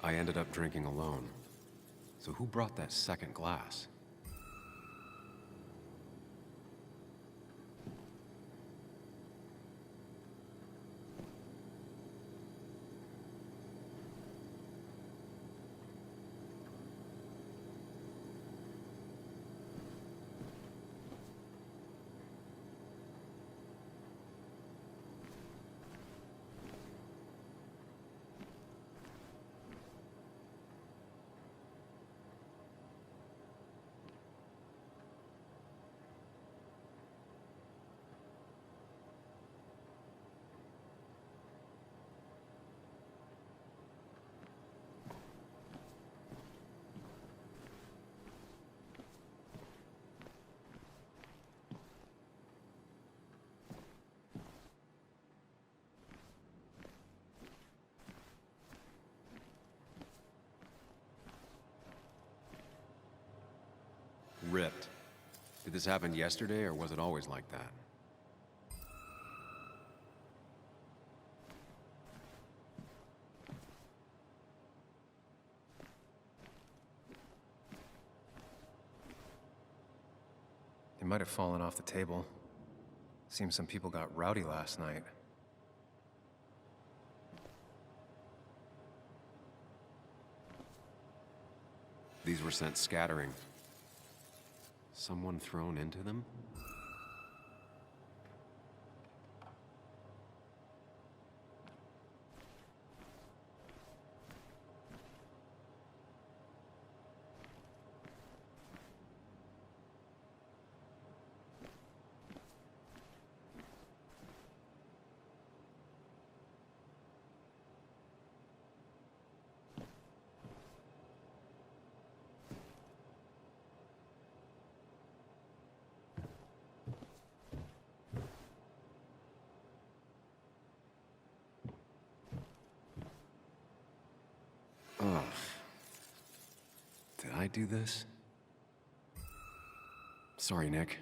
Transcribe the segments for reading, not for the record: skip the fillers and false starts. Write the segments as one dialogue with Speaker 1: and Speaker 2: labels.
Speaker 1: I ended up drinking alone. So who brought that second glass? Ripped. Did this happen yesterday, or was it always like that?
Speaker 2: It might have fallen off the table. Seems some people got rowdy last night.
Speaker 1: These were sent scattering. Someone thrown into them? Ugh. Did I do this? Sorry, Nick.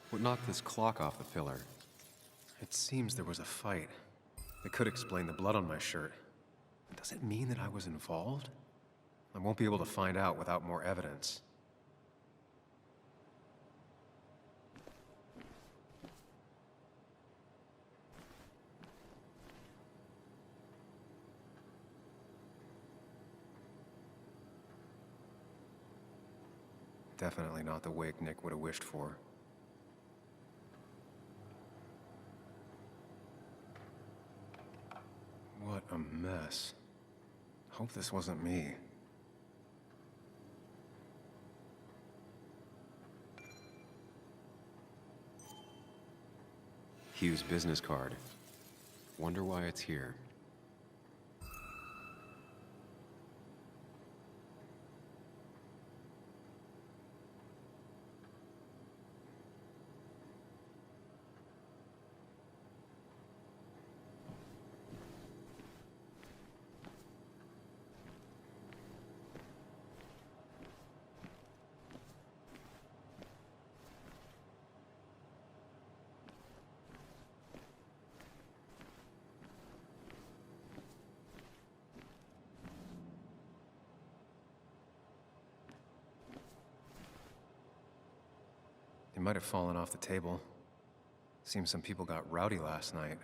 Speaker 1: What knocked this clock off the pillar?
Speaker 2: It seems there was a fight. It could explain the blood on my shirt. Does it mean that I was involved? I won't be able to find out without more evidence. Definitely not the wake Nick would have wished for. What a mess. Hope this wasn't me.
Speaker 1: Hugh's business card. Wonder why it's here.
Speaker 2: It might have fallen off the table. Seems some people got rowdy last night.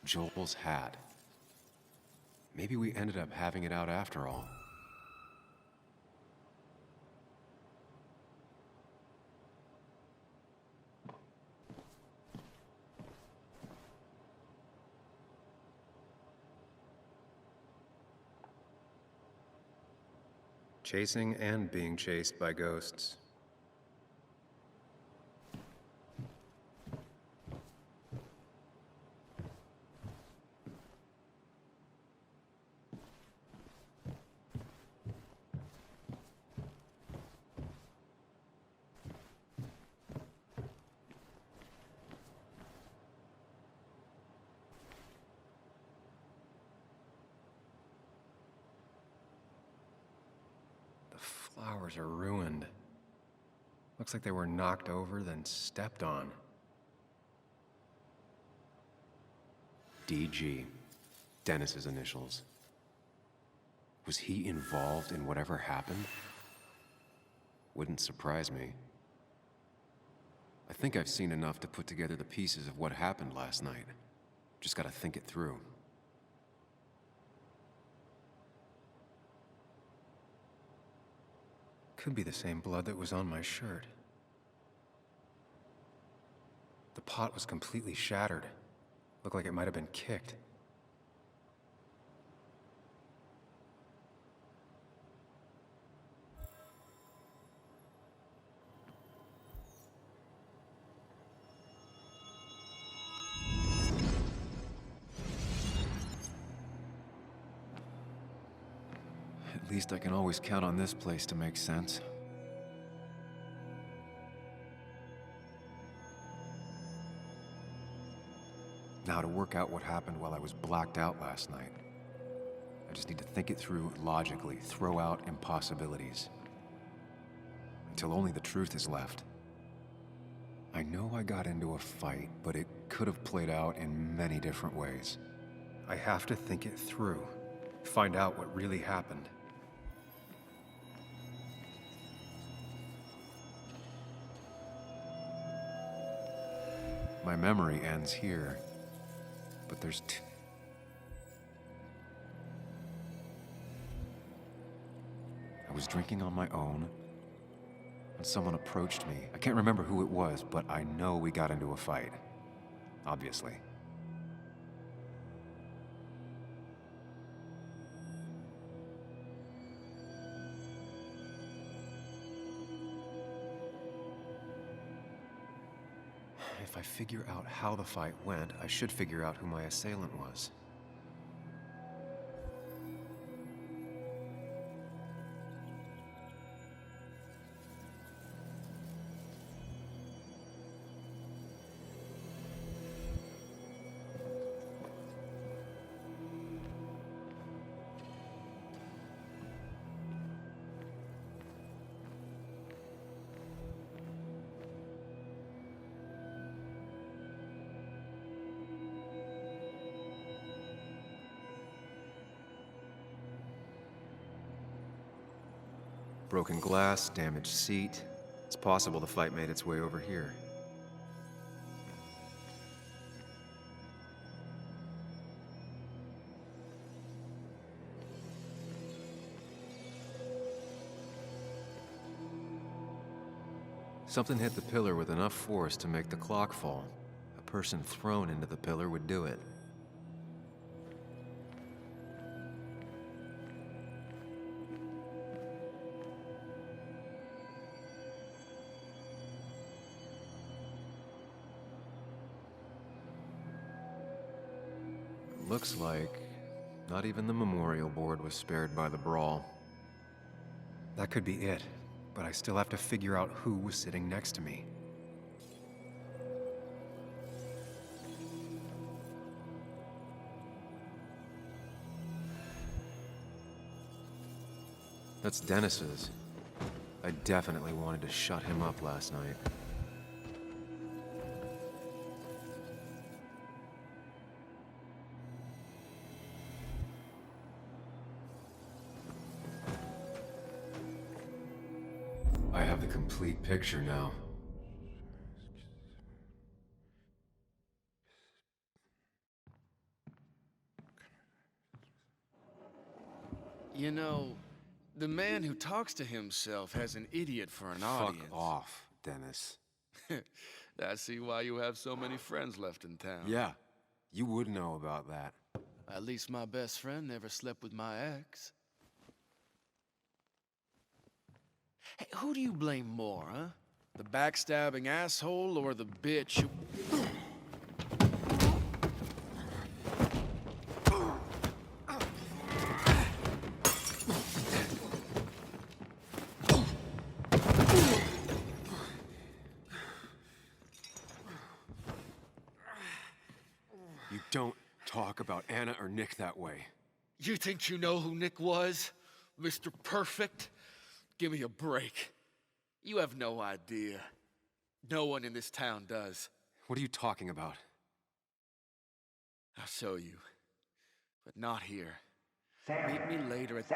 Speaker 1: Joel's hat. Maybe we ended up having it out after all.
Speaker 2: Chasing and being chased by ghosts. Flowers are ruined. Looks like they were knocked over, then stepped on.
Speaker 1: DG. Dennis's initials. Was he involved in whatever happened? Wouldn't surprise me. I think I've seen enough to put together the pieces of what happened last night. Just gotta think it through.
Speaker 2: Could be the same blood that was on my shirt. The pot was completely shattered. Looked like it might have been kicked.
Speaker 1: At least I can always count on this place to make sense. Now to work out what happened while I was blacked out last night. I just need to think it through logically, throw out impossibilities. Until only the truth is left. I know I got into a fight, but it could have played out in many different ways.
Speaker 2: I have to think it through. Find out what really happened.
Speaker 1: My memory ends here, but there's I was drinking on my own, and someone approached me. I can't remember who it was, but I know we got into a fight. Obviously.
Speaker 2: If I figure out how the fight went, I should figure out who my assailant was. Broken glass, damaged seat. It's possible the fight made its way over here. Something hit the pillar with enough force to make the clock fall. A person thrown into the pillar would do it. Looks like not even the memorial board was spared by the brawl. That could be it, but I still have to figure out who was sitting next to me. That's Dennis's. I definitely wanted to shut him up last night. I have the complete picture now.
Speaker 3: You know, the man who talks to himself has an idiot for an audience.
Speaker 1: Fuck off, Dennis.
Speaker 3: I see why you have so many friends left in town.
Speaker 1: Yeah, you would know about that.
Speaker 3: At least my best friend never slept with my ex. Hey, who do you blame more, huh? The backstabbing asshole or the bitch who...
Speaker 1: You don't talk about Anna or Nick that way.
Speaker 3: You think you know who Nick was? Mr. Perfect? Give me a break. You have no idea. No one in this town does.
Speaker 1: What are you talking about?
Speaker 3: I'll show you. But not here. Meet me later at...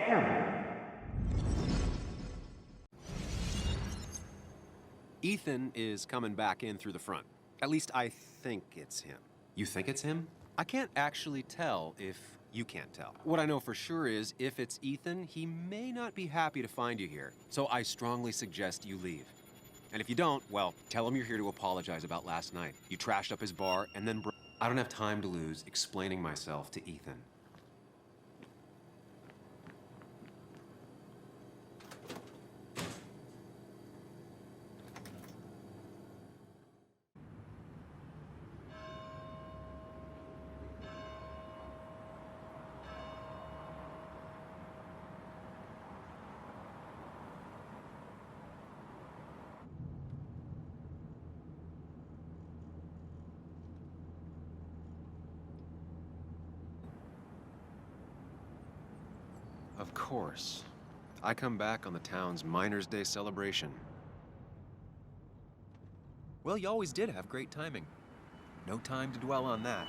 Speaker 2: Ethan is coming back in through the front. At least I think it's him.
Speaker 1: You think it's him?
Speaker 2: I can't actually tell if you can't tell. What I know for sure is, if it's Ethan, he may not be happy to find you here. So I strongly suggest you leave. And if you don't, well, tell him you're here to apologize about last night. You trashed up his bar and then I don't have time to lose explaining myself to Ethan. Of course. I come back on the town's Miners' Day celebration.
Speaker 4: Well, you always did have great timing. No time to dwell on that.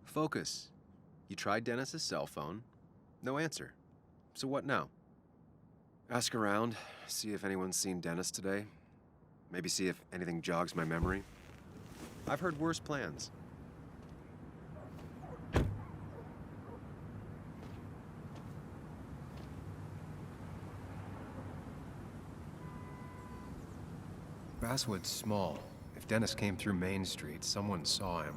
Speaker 2: Focus. You tried Dennis's cell phone. No answer. So what now? Ask around, see if anyone's seen Dennis today. Maybe see if anything jogs my memory. I've heard worse plans. Basswood's small. If Dennis came through Main Street, someone saw him.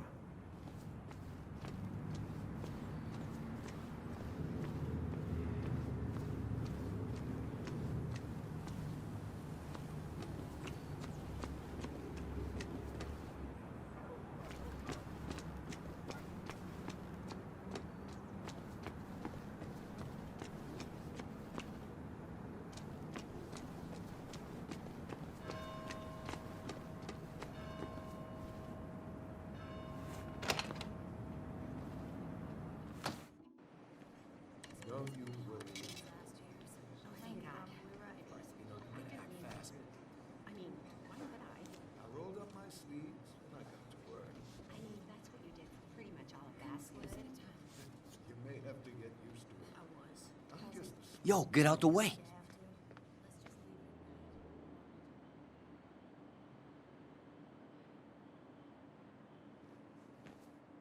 Speaker 5: Yo, get out the way.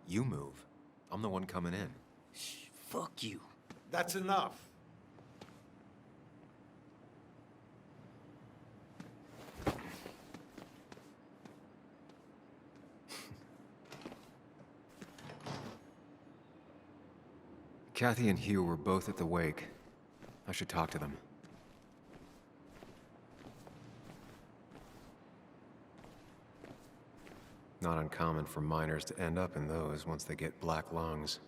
Speaker 1: You move. I'm the one coming in.
Speaker 5: Shh, fuck you.
Speaker 6: That's enough.
Speaker 1: Kathy and Hugh were both at the wake. I should talk to them. Not uncommon for miners to end up in those once they get black lungs.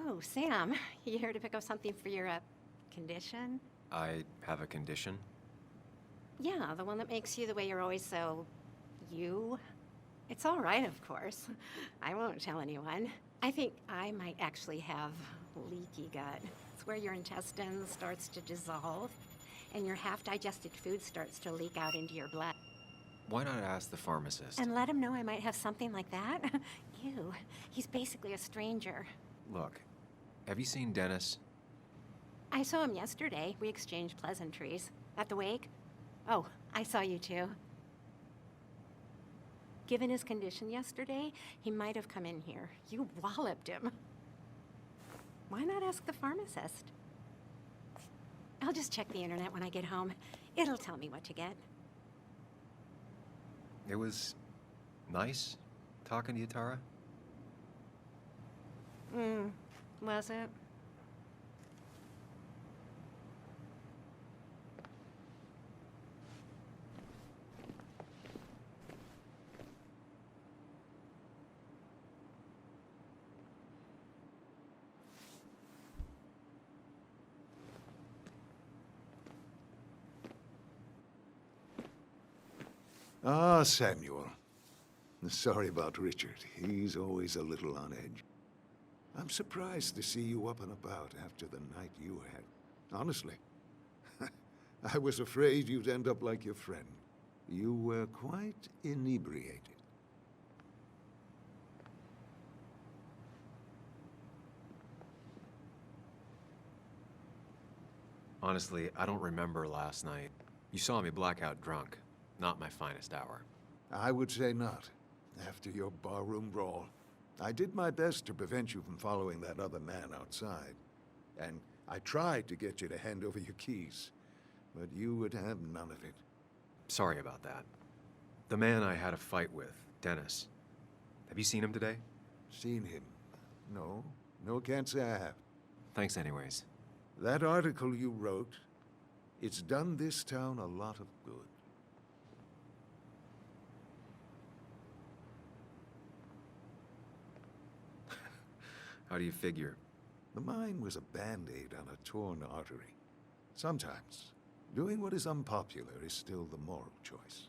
Speaker 7: Oh, Sam, you here to pick up something for your, condition?
Speaker 1: I have a condition?
Speaker 7: Yeah, the one that makes you the way you're always so... you? It's all right, of course. I won't tell anyone. I think I might actually have leaky gut. It's where your intestine starts to dissolve, and your half-digested food starts to leak out into your blood.
Speaker 1: Why not ask the pharmacist?
Speaker 7: And let him know I might have something like that? Ew, he's basically a stranger.
Speaker 1: Look, have you seen Dennis?
Speaker 7: I saw him yesterday. We exchanged pleasantries. At the wake? Oh, I saw you too. Given his condition yesterday, he might have come in here. You walloped him. Why not ask the pharmacist? I'll just check the internet when I get home. It'll tell me what to get.
Speaker 1: It was nice talking to you, Tara.
Speaker 7: Was it?
Speaker 6: Ah, Samuel. Sorry about Richard. He's always a little on edge. I'm surprised to see you up and about after the night you had. Honestly. I was afraid you'd end up like your friend. You were quite inebriated.
Speaker 2: Honestly, I don't remember last night. You saw me blackout drunk. Not my finest hour.
Speaker 6: I would say not. After your barroom brawl, I did my best to prevent you from following that other man outside. And I tried to get you to hand over your keys, but you would have none of it.
Speaker 2: Sorry about that. The man I had a fight with, Dennis. Have you seen him today?
Speaker 6: Seen him? No. No, can't say I have.
Speaker 2: Thanks anyways.
Speaker 6: That article you wrote, it's done this town a lot of good.
Speaker 2: How do you figure?
Speaker 6: The mine was a band-aid on a torn artery. Sometimes, doing what is unpopular is still the moral choice.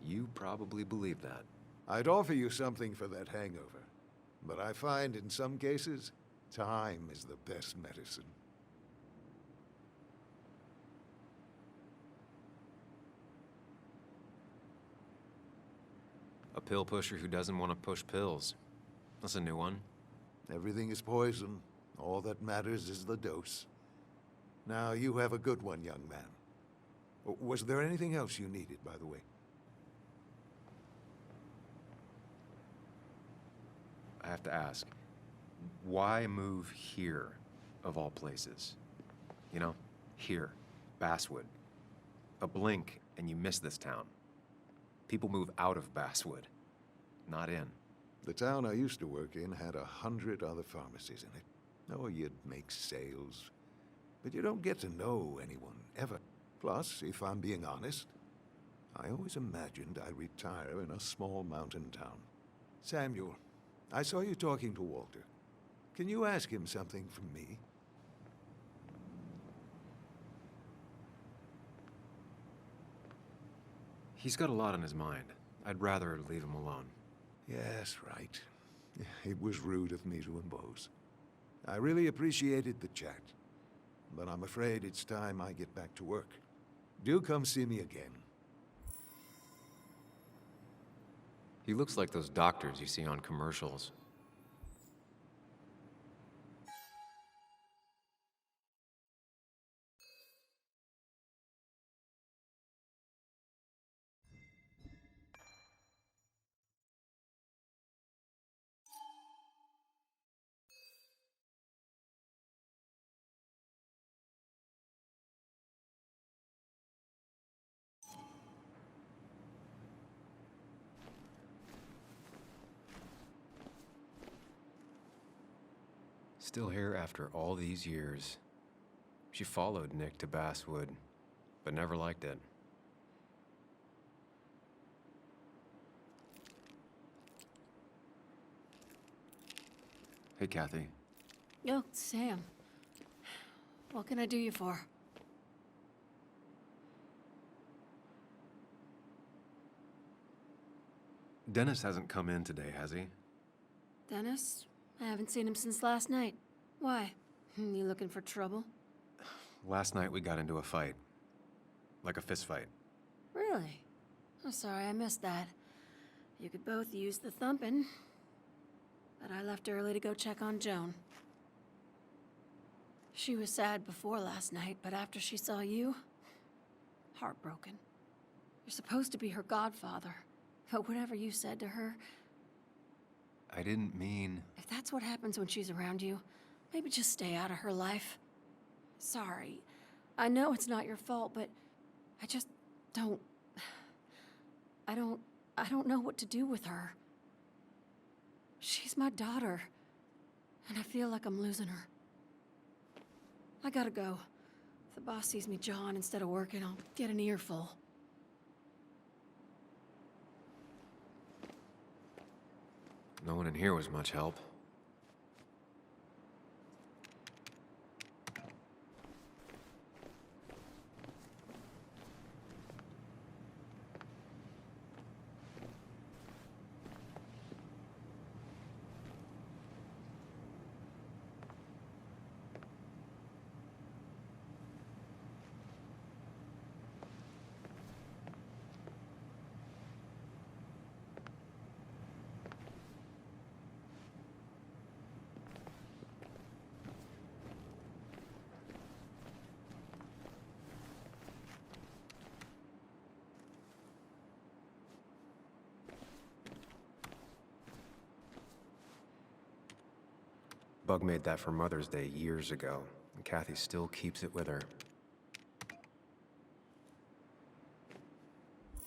Speaker 2: You probably believe that.
Speaker 6: I'd offer you something for that hangover, but I find in some cases, time is the best medicine.
Speaker 2: A pill pusher who doesn't want to push pills. That's a new one.
Speaker 6: Everything is poison. All that matters is the dose. Now, you have a good one, young man. Was there anything else you needed, by the way?
Speaker 2: I have to ask, why move here, of all places? You know, here, Basswood. A blink and you miss this town. People move out of Basswood, not in.
Speaker 6: The town I used to work in had 100 other pharmacies in it. Oh, you'd make sales. But you don't get to know anyone, ever. Plus, if I'm being honest, I always imagined I'd retire in a small mountain town. Samuel, I saw you talking to Walter. Can you ask him something from me?
Speaker 2: He's got a lot on his mind. I'd rather leave him alone.
Speaker 6: Yes, right. It was rude of me to impose. I really appreciated the chat, but I'm afraid it's time I get back to work. Do come see me again.
Speaker 2: He looks like those doctors you see on commercials. Still here after all these years. She followed Nick to Basswood, but never liked it. Hey, Kathy.
Speaker 8: Yo, Sam. What can I do you for?
Speaker 2: Dennis hasn't come in today, has he?
Speaker 8: Dennis? I haven't seen him since last night. Why? You looking for trouble?
Speaker 2: Last night we got into a fight. Like a fist fight.
Speaker 8: Really? I'm sorry I missed that. You could both use the thumping. But I left early to go check on Joan. She was sad before last night, but after she saw you, heartbroken. You're supposed to be her godfather. But whatever you said to her,
Speaker 2: I didn't mean...
Speaker 8: if that's what happens when she's around you, Maybe just stay out of her life. Sorry. I know it's not your fault, but I just don't... I don't know what to do with her. She's my daughter, and I feel like I'm losing her. I gotta go. If the boss sees me jawing instead of working, I'll get an earful.
Speaker 1: No one in here was much help. Bug made that for Mother's Day years ago, and Kathy still keeps it with her.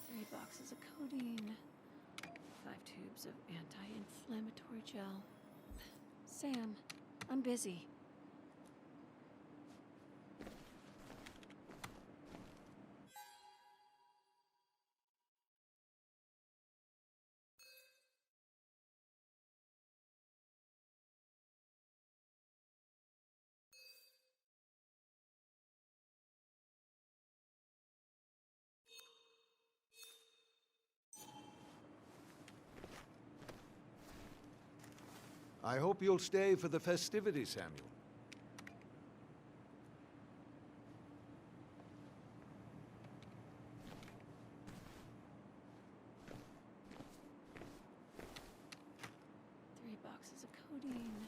Speaker 8: 3 boxes of codeine. 5 tubes of anti-inflammatory gel. Sam, I'm busy.
Speaker 6: I hope you'll stay for the festivities, Samuel.
Speaker 8: Three boxes of codeine.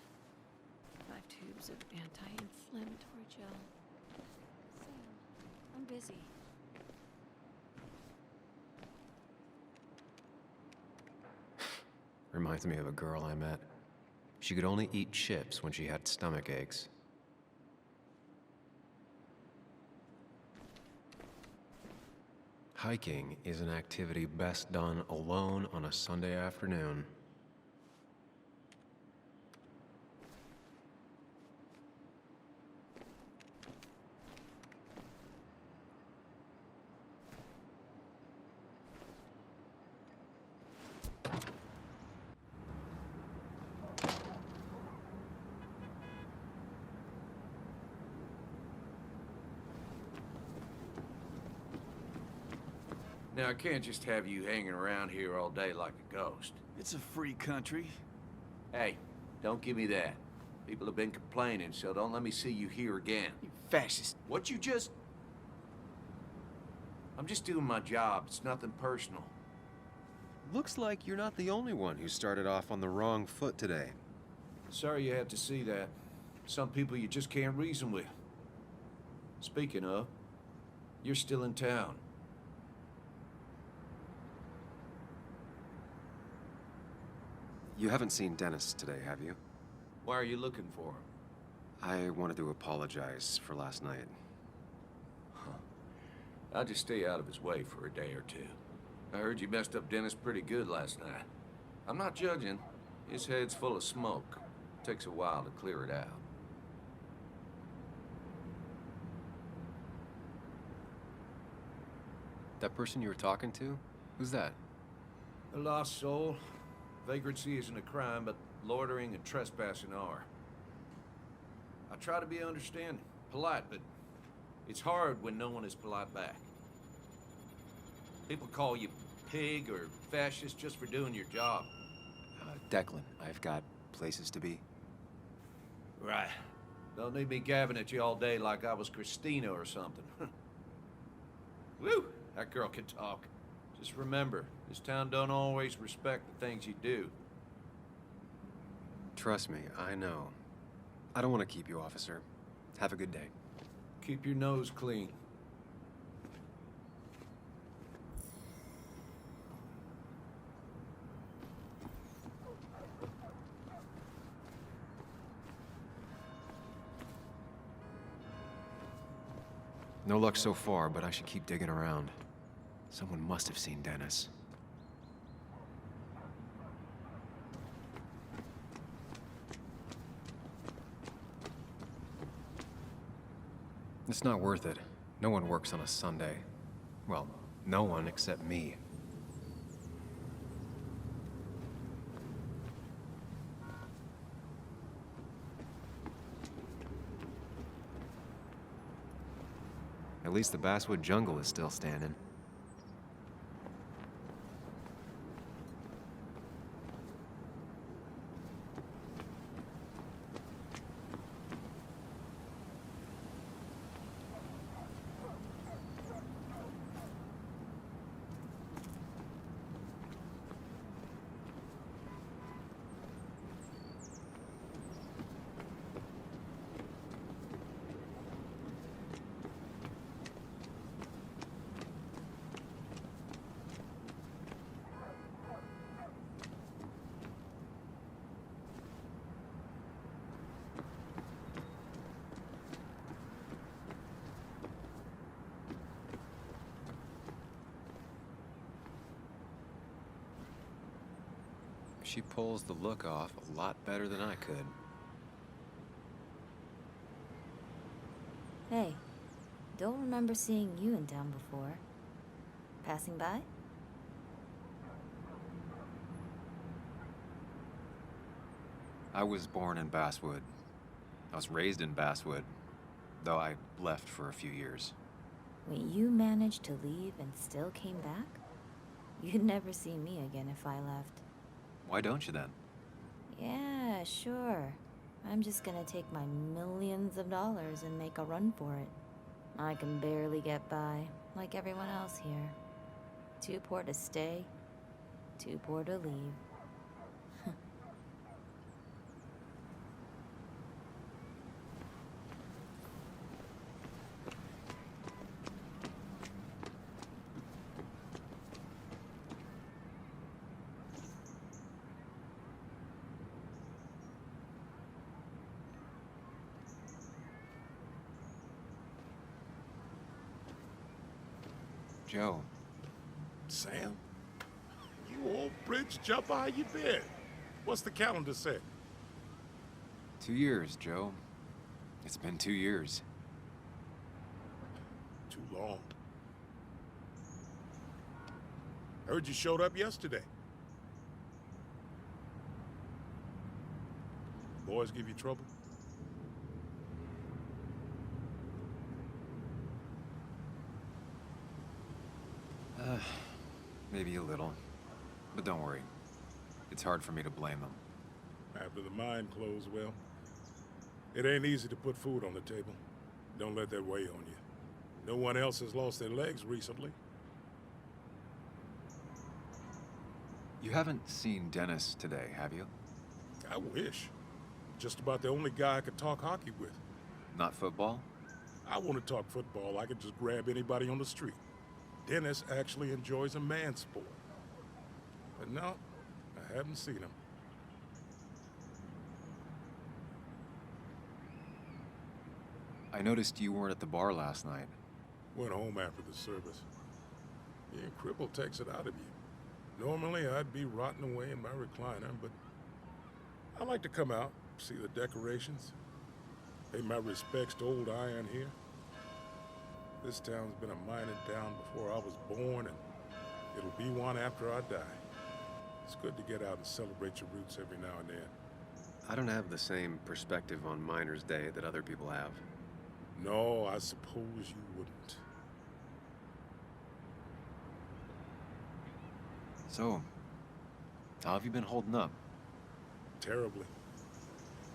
Speaker 8: 5 tubes of anti-inflammatory gel. Sam, I'm busy.
Speaker 1: Reminds me of a girl I met. She could only eat chips when she had stomach aches. Hiking is an activity best done alone on a Sunday afternoon.
Speaker 9: Now, I can't just have you hanging around here all day like a ghost.
Speaker 10: It's a free country.
Speaker 9: Hey, don't give me that. People have been complaining, so don't let me see you here again.
Speaker 10: You fascist.
Speaker 9: What you just... I'm just doing my job. It's nothing personal.
Speaker 2: Looks like you're not the only one who started off on the wrong foot today.
Speaker 9: Sorry you had to see that. Some people you just can't reason with. Speaking of, you're still in town.
Speaker 2: You haven't seen Dennis today, have you?
Speaker 9: Why are you looking for him?
Speaker 2: I wanted to apologize for last night.
Speaker 9: I'll just stay out of his way for a day or two. I heard you messed up Dennis pretty good last night. I'm not judging. His head's full of smoke. Takes a while to clear it out.
Speaker 2: That person you were talking to? Who's that?
Speaker 9: A lost soul. Vagrancy isn't a crime, but loitering and trespassing are. I try to be understanding, polite, but it's hard when no one is polite back. People call you pig or fascist just for doing your job.
Speaker 2: Declan, I've got places to be.
Speaker 9: Right. Don't need me gabbing at you all day like I was Christina or something. Woo! That girl can talk. Just remember, this town don't always respect the things you do.
Speaker 2: Trust me, I know. I don't want to keep you, officer. Have a good day.
Speaker 9: Keep your nose clean.
Speaker 1: No luck so far, but I should keep digging around. Someone must have seen Dennis. It's not worth it. No one works on a Sunday. Well, no one except me. At least the basswood jungle is still standing. She pulls the look off a lot better than I could.
Speaker 11: Hey, don't remember seeing you in town before. Passing by?
Speaker 1: I was born in Basswood. I was raised in Basswood, though I left for a few years.
Speaker 11: Wait, you managed to leave and still came back? You'd never see me again if I left.
Speaker 1: Why don't you then?
Speaker 11: Yeah, sure. I'm just gonna take my millions of dollars and make a run for it. I can barely get by, like everyone else here. Too poor to stay, too poor to leave.
Speaker 1: Joe.
Speaker 12: Sam? You old bridge jumper, how you been? What's the calendar say?
Speaker 1: 2 years, Joe. It's been 2 years.
Speaker 12: Too long. Heard you showed up yesterday. Boys give you trouble?
Speaker 1: Maybe a little. But don't worry. It's hard for me to blame them.
Speaker 12: After the mine closed, well, it ain't easy to put food on the table. Don't let that weigh on you. No one else has lost their legs recently.
Speaker 1: You haven't seen Dennis today, have you?
Speaker 12: I wish. Just about the only guy I could talk hockey with.
Speaker 1: Not football?
Speaker 12: I want to talk football. I could just grab anybody on the street. Dennis actually enjoys a man sport. But no, I haven't seen him.
Speaker 1: I noticed you weren't at the bar last night.
Speaker 12: Went home after the service. Being crippled takes it out of you. Normally, I'd be rotting away in my recliner, but I like to come out, see the decorations, pay my respects to old Iron here. This town's been a mining town before I was born, and it'll be one after I die. It's good to get out and celebrate your roots every now and then.
Speaker 2: I don't have the same perspective on Miners' Day that other people have.
Speaker 12: No, I suppose you wouldn't.
Speaker 1: So, how have you been holding up?
Speaker 12: Terribly.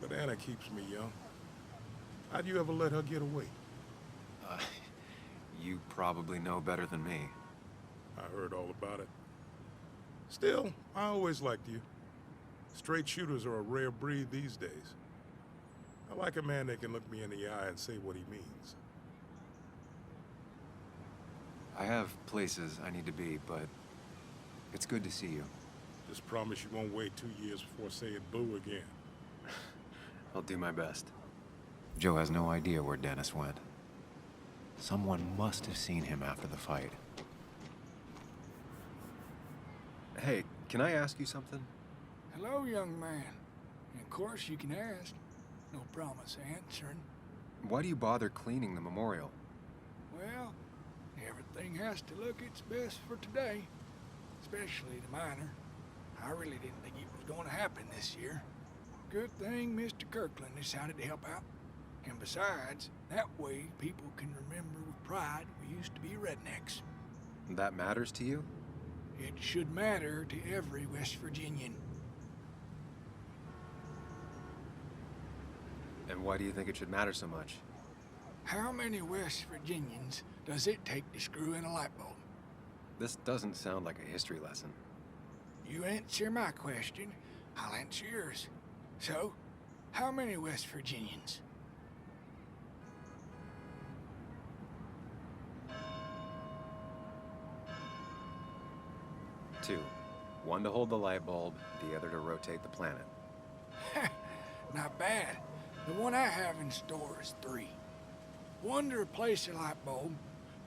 Speaker 12: But Anna keeps me young. How'd you ever let her get away?
Speaker 1: You probably know better than me.
Speaker 12: I heard all about it. Still, I always liked you. Straight shooters are a rare breed these days. I like a man that can look me in the eye and say what he means.
Speaker 1: I have places I need to be, but it's good to see you.
Speaker 12: Just promise you won't wait 2 years before saying boo again.
Speaker 1: I'll do my best. Joe has no idea where Dennis went. Someone must have seen him after the fight.
Speaker 4: Hey, can I ask you something?
Speaker 13: Hello, young man. And of course you can ask. No promise answering.
Speaker 1: Why do you bother cleaning the memorial?
Speaker 13: Well, everything has to look its best for today. Especially the minor. I really didn't think it was going to happen this year. Good thing Mr. Kirkland decided to help out. And besides, that way people can remember with pride we used to be rednecks.
Speaker 1: That matters to you?
Speaker 13: It should matter to every West Virginian.
Speaker 1: And why do you think it should matter so much?
Speaker 13: How many West Virginians does it take to screw in a light bulb?
Speaker 1: This doesn't sound like a history lesson.
Speaker 13: You answer my question, I'll answer yours. So, how many West Virginians?
Speaker 1: Two. One to hold the light bulb, the other to rotate the planet.
Speaker 13: Not bad. The one I have in store is 3. 1 to replace the light bulb,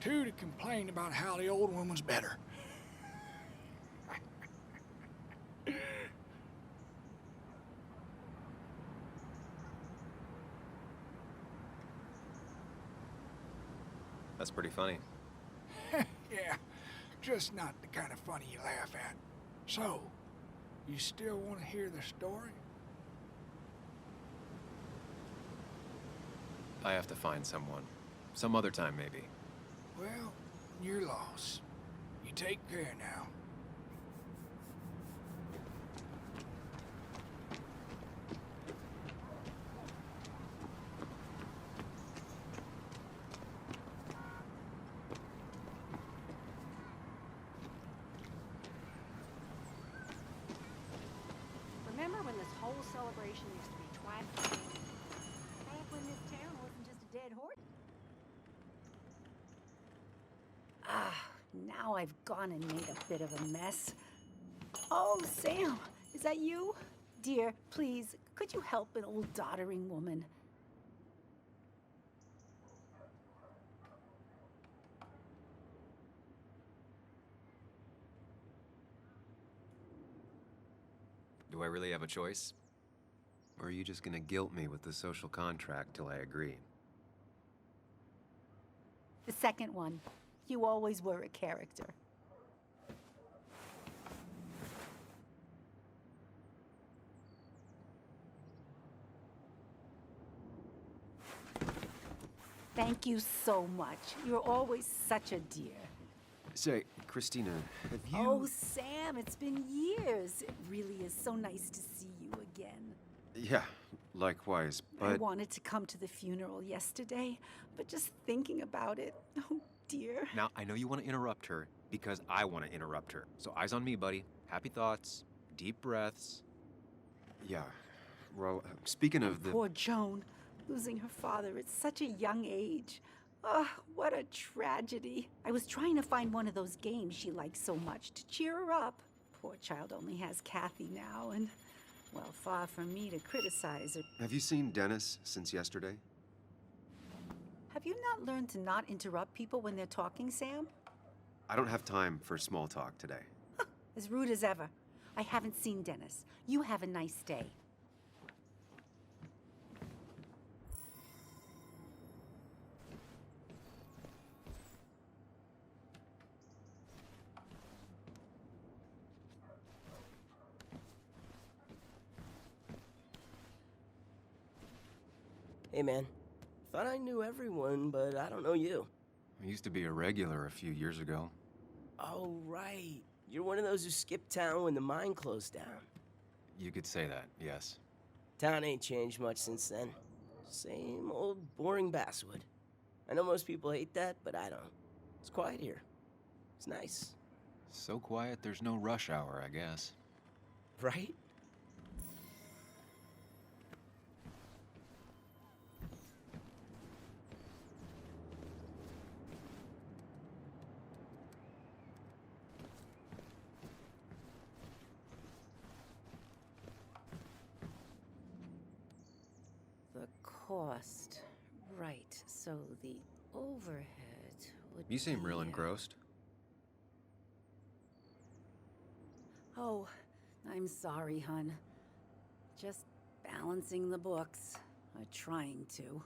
Speaker 13: 2 to complain about how the old one was better.
Speaker 1: That's pretty funny.
Speaker 13: Yeah, just not the kind of funny you laugh at. So, you still want to hear the story?
Speaker 1: I have to find someone. Some other time, maybe.
Speaker 13: Well, your loss. You take care now.
Speaker 7: Remember when this whole celebration used to be twice? Back when this town wasn't just a dead horse?
Speaker 14: Now I've gone and made a bit of a mess. Oh, Sam, is that you? Dear, please, could you help an old doddering woman?
Speaker 1: Do I really have a choice? Or are you just gonna guilt me with the social contract till I agree?
Speaker 14: The second one. You always were a character. Thank you so much. You're always such a dear.
Speaker 1: Say, Christina, have you...
Speaker 14: Oh, Sam, it's been years. It really is so nice to see you again.
Speaker 1: Yeah, likewise,
Speaker 14: I
Speaker 1: but...
Speaker 14: wanted to come to the funeral yesterday, but just thinking about it, oh dear.
Speaker 1: Now, I know you want to interrupt her because I want to interrupt her. So eyes on me, buddy. Happy thoughts, deep breaths. Yeah, well, speaking of the...
Speaker 14: Poor Joan, losing her father at such a young age. Oh, what a tragedy. I was trying to find one of those games she likes so much to cheer her up. Poor child only has Kathy now, and, well, far from me to criticize her.
Speaker 1: Have you seen Dennis since yesterday?
Speaker 14: Have you not learned to not interrupt people when they're talking, Sam?
Speaker 1: I don't have time for small talk today.
Speaker 14: As rude as ever. I haven't seen Dennis. You have a nice day.
Speaker 5: Hey, man. Thought I knew everyone, but I don't know you.
Speaker 1: I used to be a regular a few years ago.
Speaker 5: Oh, right. You're one of those who skipped town when the mine closed down.
Speaker 1: You could say that, yes.
Speaker 5: Town ain't changed much since then. Same old boring basswood. I know most people hate that, but I don't. It's quiet here. It's nice.
Speaker 1: So quiet, there's no rush hour, I guess.
Speaker 5: Right?
Speaker 14: The cost. Right, so the
Speaker 11: overhead would
Speaker 2: You seem real
Speaker 11: be,
Speaker 2: engrossed.
Speaker 14: Oh, I'm sorry, hun. Just balancing the books. Or trying to.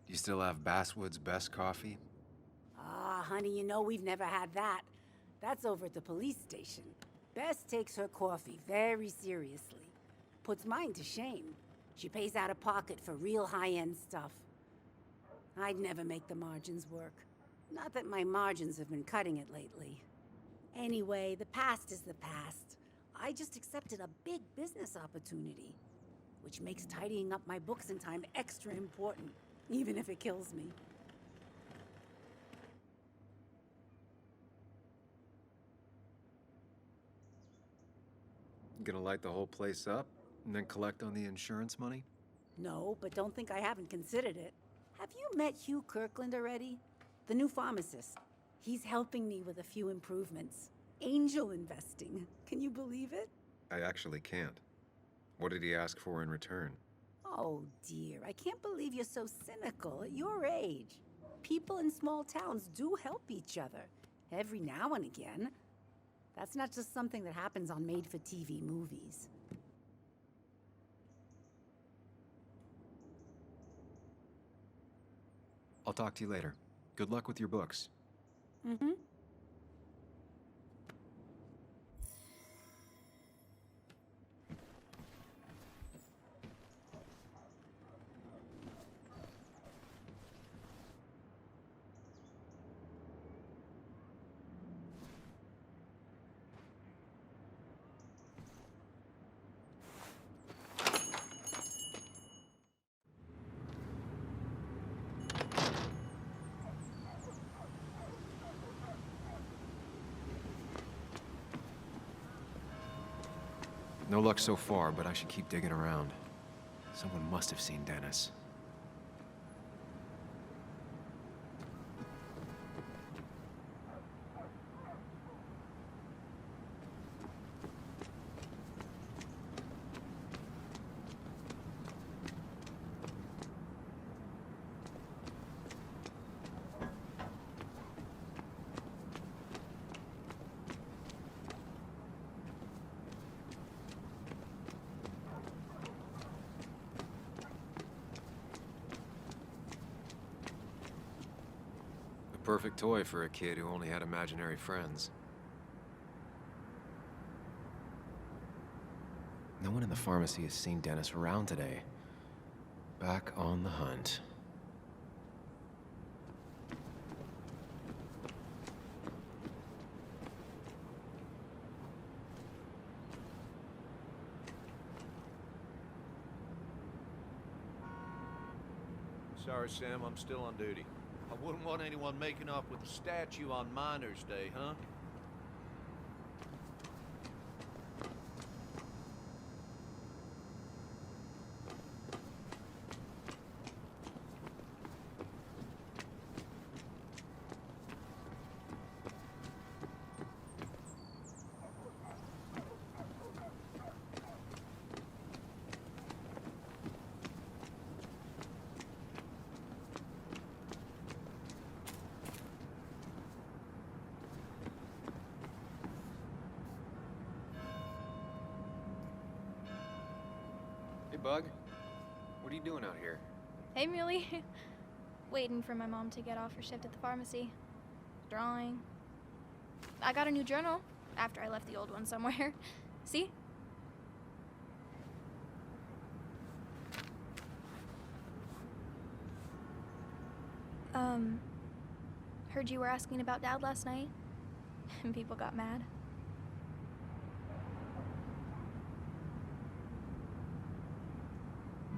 Speaker 1: You still have Basswood's best coffee?
Speaker 14: Ah, honey, you know we've never had that. That's over at the police station. Bess takes her coffee very seriously. Puts mine to shame. She pays out of pocket for real high-end stuff. I'd never make the margins work. Not that my margins have been cutting it lately. Anyway, the past is the past. I just accepted a big business opportunity, which makes tidying up my books in time extra important, even if it kills me.
Speaker 1: Gonna light the whole place up and then collect on the insurance money?
Speaker 14: No, but don't think I haven't considered it. Have you met Hugh Kirkland already? The new pharmacist. He's helping me with a few improvements. Angel investing. Can you believe it?
Speaker 1: I actually can't. What did he ask for in return?
Speaker 14: Oh dear, I can't believe you're so cynical at your age. People in small towns do help each other, every now and again. That's not just something that happens on made-for-TV movies.
Speaker 1: I'll talk to you later. Good luck with your books.
Speaker 14: Mm-hmm.
Speaker 1: No luck so far, but I should keep digging around. Someone must have seen Dennis. Perfect toy for a kid who only had imaginary friends. No one in the pharmacy has seen Dennis around today. Back on the hunt.
Speaker 9: Sorry, Sam, I'm still on duty. I wouldn't want anyone making off with a statue on Miners' Day, huh?
Speaker 1: Hey, Bug. What are you doing out here?
Speaker 15: Hey, Muley. Waiting for my mom to get off her shift at the pharmacy. Drawing. I got a new journal after I left the old one somewhere. See? Heard you were asking about Dad last night, and people got mad.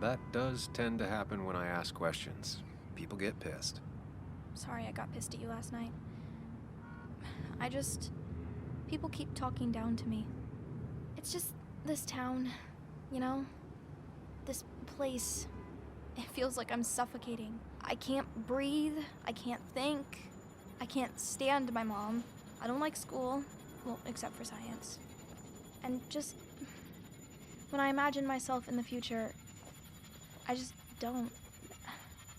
Speaker 1: That does tend to happen when I ask questions. People get pissed.
Speaker 15: Sorry I got pissed at you last night. People keep talking down to me. It's just this town, you know? This place. It feels like I'm suffocating. I can't breathe. I can't think. I can't stand my mom. I don't like school. Well, except for science. And just when I imagine myself in the future, I just don't.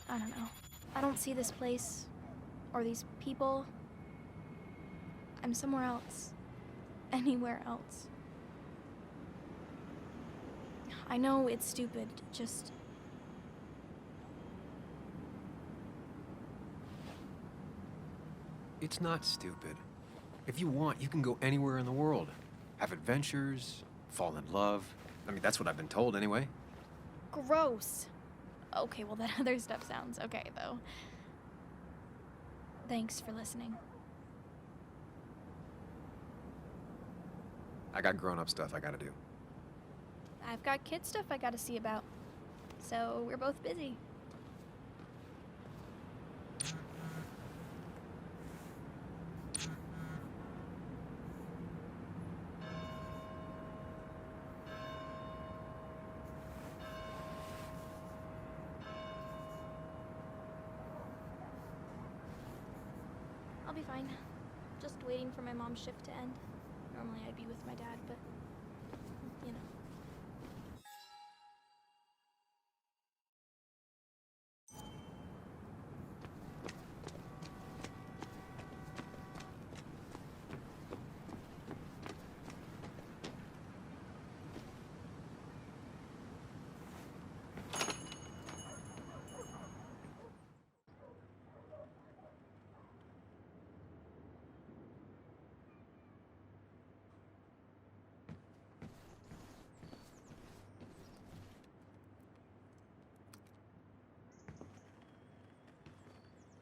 Speaker 15: I don't know. I don't see this place or these people. I'm somewhere else. Anywhere else. I know it's stupid, just.
Speaker 1: It's not stupid. If you want, you can go anywhere in the world. Have adventures, fall in love. I mean, that's what I've been told anyway.
Speaker 15: Gross. Okay, well, that other stuff sounds okay, though. Thanks for listening.
Speaker 1: I got grown-up stuff I gotta do.
Speaker 15: I've got kid stuff I gotta see about. So we're both busy. I'll be fine. Just waiting for my mom's shift to end. Normally I'd be with my dad, but, you know.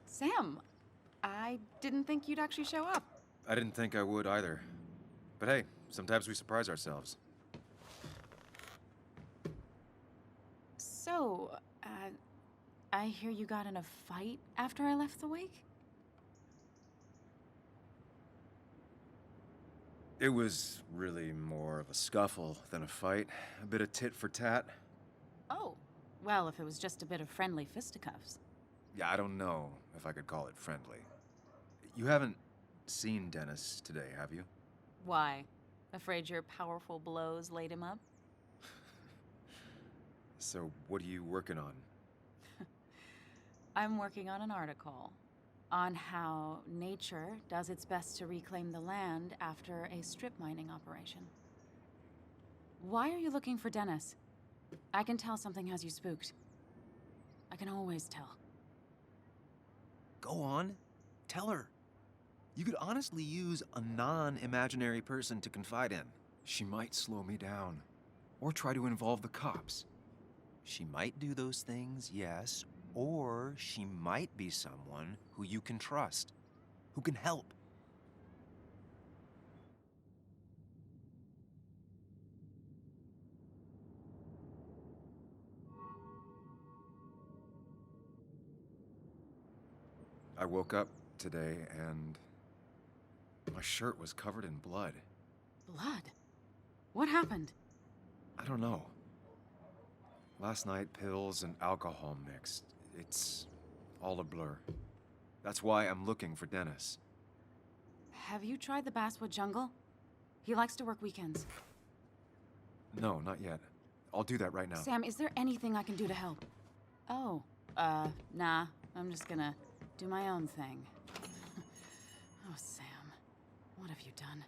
Speaker 16: Sam, I didn't think you'd actually show up.
Speaker 1: I didn't think I would either. But hey, sometimes we surprise ourselves.
Speaker 16: So, I hear you got in a fight after I left the wake?
Speaker 1: It was really more of a scuffle than a fight. A bit of tit for tat.
Speaker 16: Oh, well, if it was just a bit of friendly fisticuffs.
Speaker 1: Yeah, I don't know if I could call it friendly. You haven't seen Dennis today, have you?
Speaker 16: Why? Afraid your powerful blows laid him up?
Speaker 1: So, what are you working on?
Speaker 16: I'm working on an article on how nature does its best to reclaim the land after a strip mining operation. Why are you looking for Dennis? I can tell something has you spooked. I can always tell.
Speaker 4: Go on. Tell her. You could honestly use a non-imaginary person to confide in.
Speaker 1: She might slow me down. Or try to involve the cops.
Speaker 4: She might do those things, yes, or she might be someone who you can trust, who can help.
Speaker 1: I woke up today and my shirt was covered in blood.
Speaker 16: Blood? What happened?
Speaker 1: I don't know. Last night, pills and alcohol mixed. It's all a blur. That's why I'm looking for Dennis.
Speaker 16: Have you tried the Basswood Jungle? He likes to work weekends.
Speaker 1: No, not yet. I'll do that right now.
Speaker 16: Sam, is there anything I can do to help? Oh, nah. I'm just gonna do my own thing. Oh, Sam, what have you done?